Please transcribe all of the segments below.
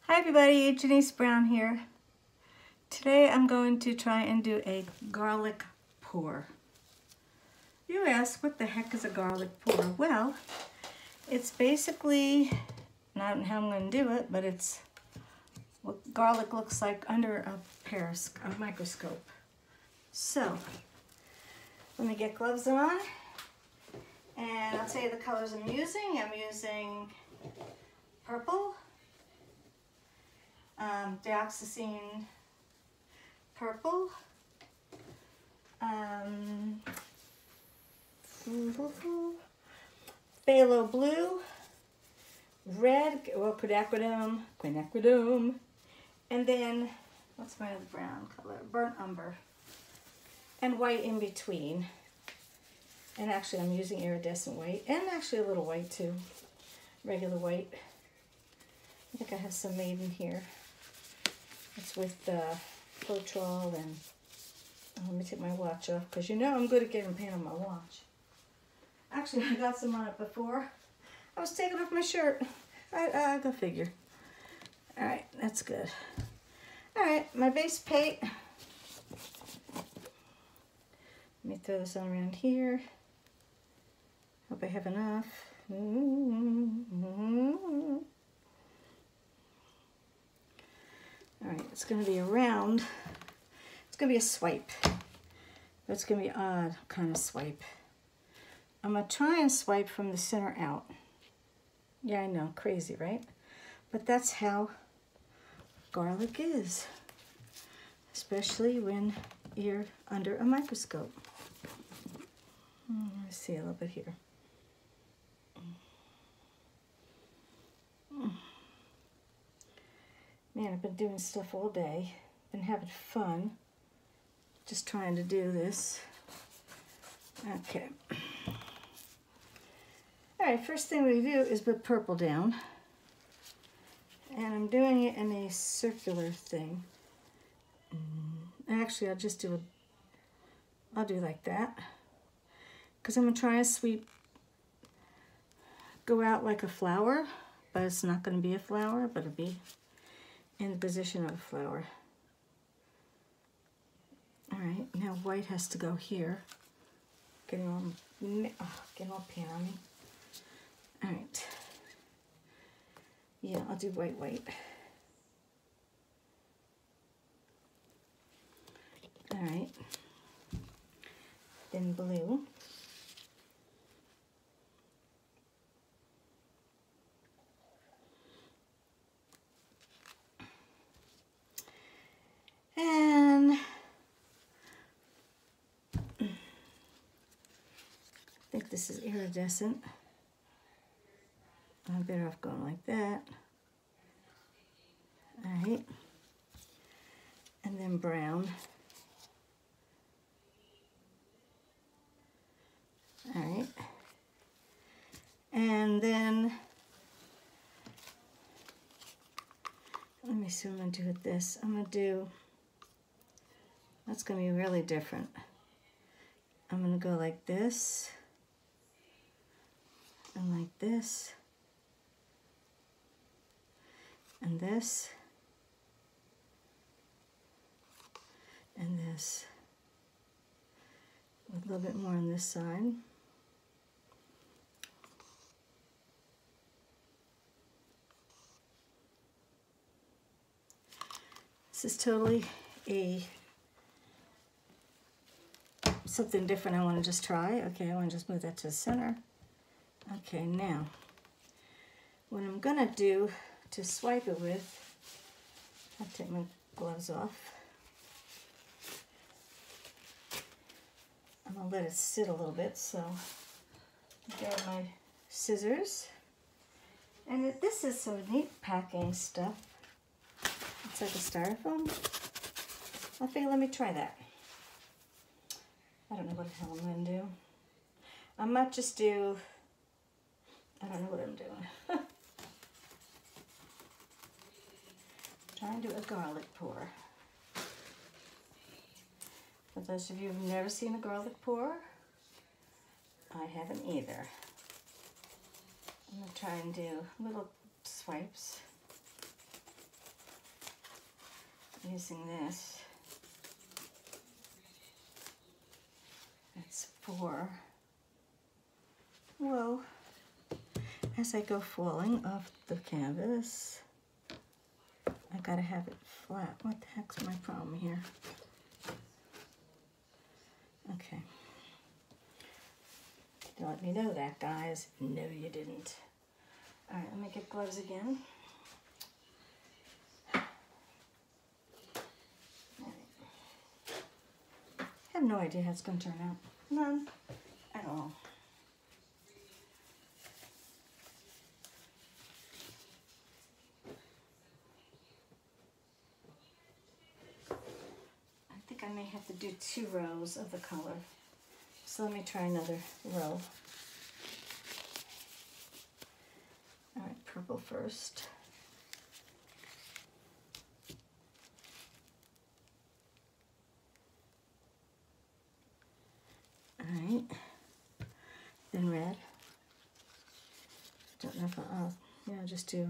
Hi everybody, Janice Brown here. Today I'm going to try and do a garlic pour. You ask, what the heck is a garlic pour? Well, it's basically, not how I'm going to do it, but it's what garlic looks like under a microscope. So, let me get gloves on, and I'll tell you the colors I'm using. I'm using purple, dioxazine purple, phthalo blue, red, well, quinacridone, and then, what's my other brown color? Burnt umber, and white in between. And actually I'm using iridescent white, and actually a little white too, regular white. I think I have some made in here. It's with Floetrol, and let me take my watch off, because you know I'm good at getting paint on my watch. Actually, I got some on it before. I was taking off my shirt. I go figure. All right, that's good. All right, my base paint. Let me throw this on around here. Hope I have enough. All right, it's going to be a round. It's going to be a swipe. But it's going to be an odd kind of swipe. I'm going to try and swipe from the center out. Yeah, I know, crazy, right? But that's how garlic is, especially when you're under a microscope. Let's see a little bit here. Man, I've been doing stuff all day. Been having fun. Just trying to do this. Okay. Alright, first thing we do is put purple down. And I'm doing it in a circular thing. Actually, I'll do like that. Because I'm going to try and go out like a flower. But it's not going to be a flower, but it'll be in the position of a flower. All right, now white has to go here. Getting all paint on me. All right. Yeah, I'll do white. All right. Then blue. And I think this is iridescent. I'm better off going like that. All right. And then brown. All right. And then, let me see what I'm going to do with this. I'm going to do, that's going to be really different. I'm going to go like this, and like this, and this, and this, with a little bit more on this side. This is totally something different I want to just try. Okay, I want to just move that to the center. Okay, now, what I'm going to do to swipe it with, I'll take my gloves off. I'm going to let it sit a little bit, so grab my scissors. And this is some neat packing stuff. It's like a styrofoam. I figured, let me try that. I don't know what the hell I'm going to do. I might just do, I don't know what I'm doing. Trying to do a garlic pour. For those of you who've never seen a garlic pour, I haven't either. I'm going to try and do little swipes. using this. That's 4. Whoa. As I go falling off the canvas, I gotta have it flat. What the heck's my problem here? Okay. Don't let me know that, guys. No, you didn't. All right, let me get gloves again. All right. I have no idea how it's going to turn out. None at all. I think I may have to do 2 rows of the color. So let me try another row. All right, purple first. All right, then red. Don't know if I'll, yeah, just do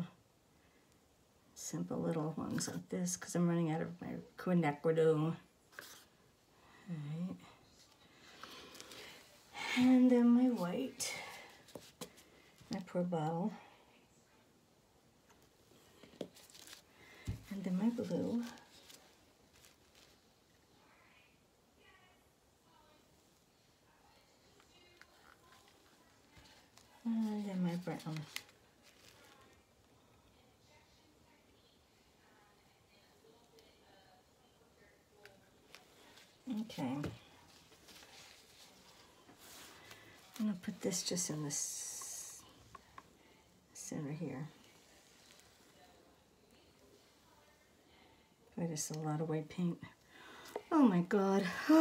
simple little ones like this because I'm running out of my quinacridone. All right. And then my white, my poor bottle. And then my blue. And then my brown. Okay. I'm gonna put this just in the center here. Boy, there's a lot of white paint. Oh my God. I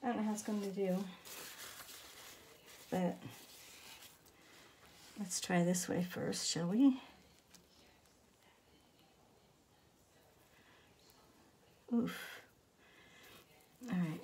don't know how it's going to do. But let's try this way first, shall we? Oof. All right.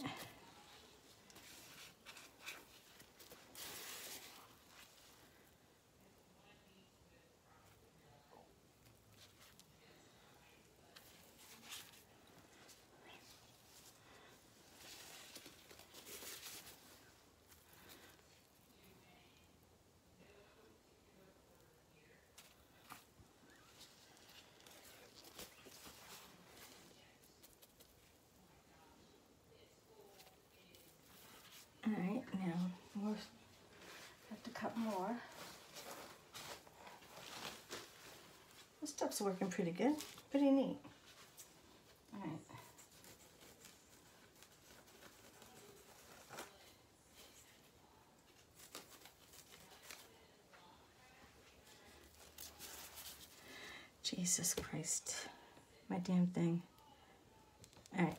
All right, now we'll have to cut more. This stuff's working pretty good, pretty neat. All right. Jesus Christ, my damn thing. All right.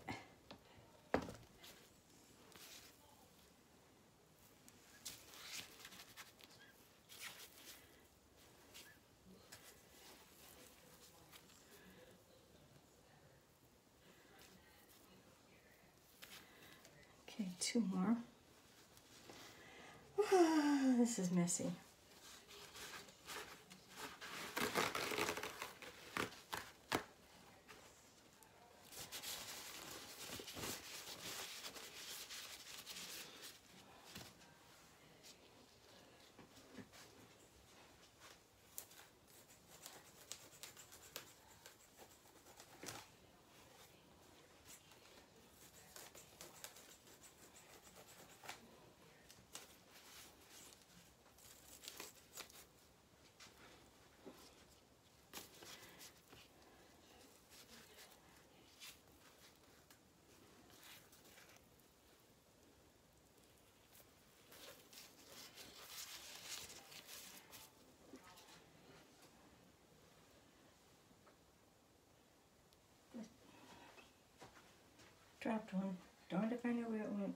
Okay, 2 more. This is messy. Dropped one. Darned if I know where it went.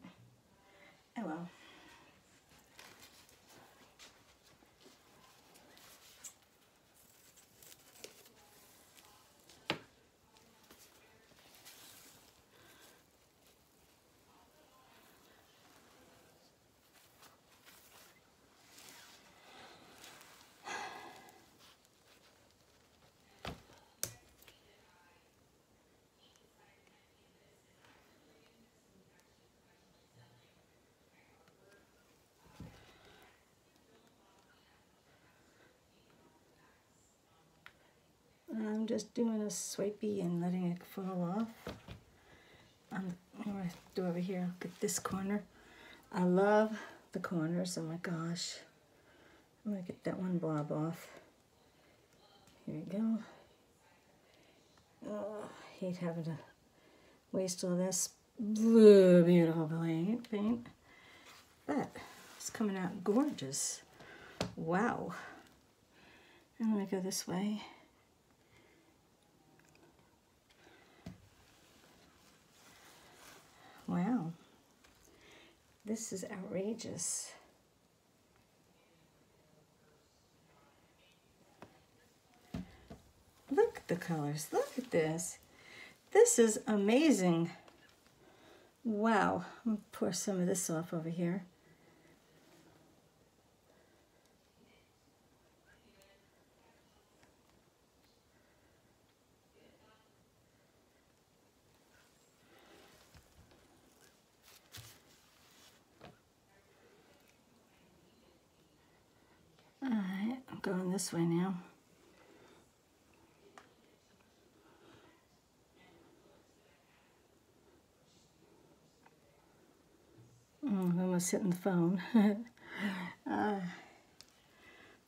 Oh well. I'm just doing a swipey and letting it fall off. I'm going to do over here. Look at this corner. I love the corners. Oh my gosh. I'm going to get that one blob off. Here we go. Oh, I hate having to waste all this beautiful paint. But it's coming out gorgeous. Wow. And let me go this way. Wow. This is outrageous. Look at the colors. Look at this. This is amazing. Wow. I'm going to pour some of this off over here. All right, I'm going this way now. I'm almost hitting the phone.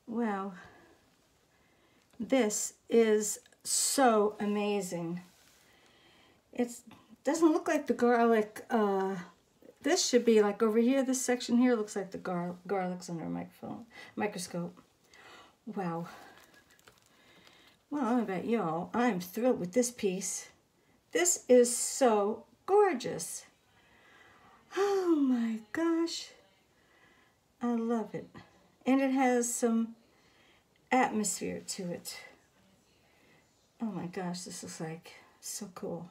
Wow. This is so amazing. It doesn't look like the garlic. This should be like over here. This section here looks like the garlic's under a microscope. Wow. Well, I don't know about y'all. I'm thrilled with this piece. This is so gorgeous. Oh my gosh. I love it. And it has some atmosphere to it. Oh my gosh, this is like so cool.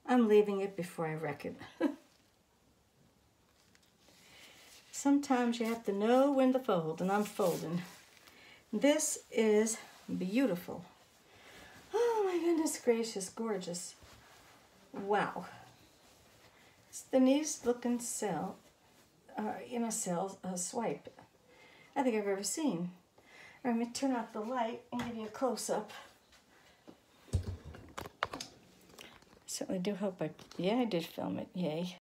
I'm leaving it before I wreck it. Sometimes you have to know when to fold, and I'm folding. This is beautiful. Oh my goodness gracious, gorgeous. Wow. It's the neatest looking swipe I think I've ever seen. All right, let me turn off the light and give you a close-up. Certainly do hope yeah, I did film it, yay.